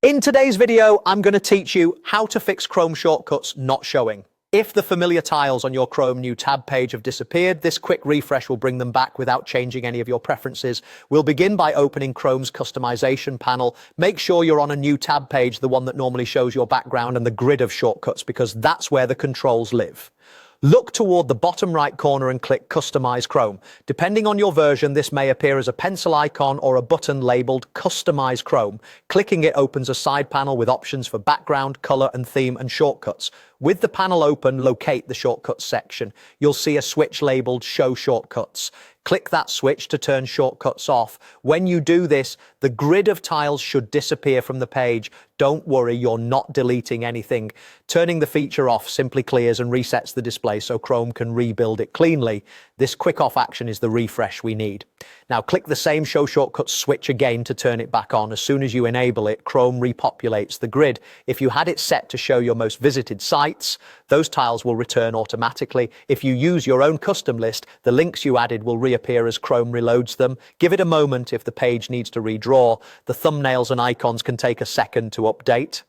In today's video, I'm going to teach you how to fix Chrome shortcuts not showing. If the familiar tiles on your Chrome new tab page have disappeared, this quick refresh will bring them back without changing any of your preferences. We'll begin by opening Chrome's customization panel. Make sure you're on a new tab page, the one that normally shows your background and the grid of shortcuts, because that's where the controls live. Look toward the bottom right corner and click Customize Chrome. Depending on your version, this may appear as a pencil icon or a button labeled Customize Chrome. Clicking it opens a side panel with options for background, color, and theme and shortcuts. With the panel open, locate the Shortcuts section. You'll see a switch labeled Show Shortcuts. Click that switch to turn shortcuts off. When you do this, the grid of tiles should disappear from the page. Don't worry, you're not deleting anything. Turning the feature off simply clears and resets the display so Chrome can rebuild it cleanly. This quick off action is the refresh we need. Now click the same Show Shortcuts switch again to turn it back on. As soon as you enable it, Chrome repopulates the grid. If you had it set to show your most visited sites, those tiles will return automatically. If you use your own custom list, the links you added will reappear as Chrome reloads them. Give it a moment if the page needs to redraw. The thumbnails and icons can take a second to update.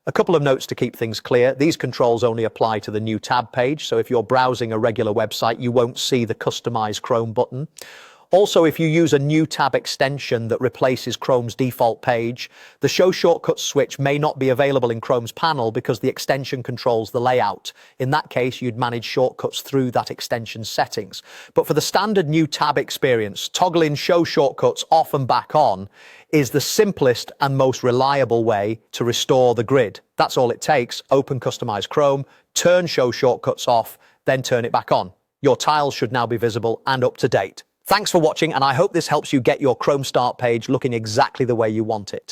A couple of notes to keep things clear. These controls only apply to the new tab page, so if you're browsing a regular website, you won't see the Customize Chrome button. Also, if you use a new tab extension that replaces Chrome's default page, the Show Shortcuts switch may not be available in Chrome's panel because the extension controls the layout. In that case, you'd manage shortcuts through that extension settings. But for the standard new tab experience, toggling Show Shortcuts off and back on is the simplest and most reliable way to restore the grid. That's all it takes. Open Customize Chrome, turn Show Shortcuts off, then turn it back on. Your tiles should now be visible and up to date. Thanks for watching, and I hope this helps you get your Chrome Start page looking exactly the way you want it.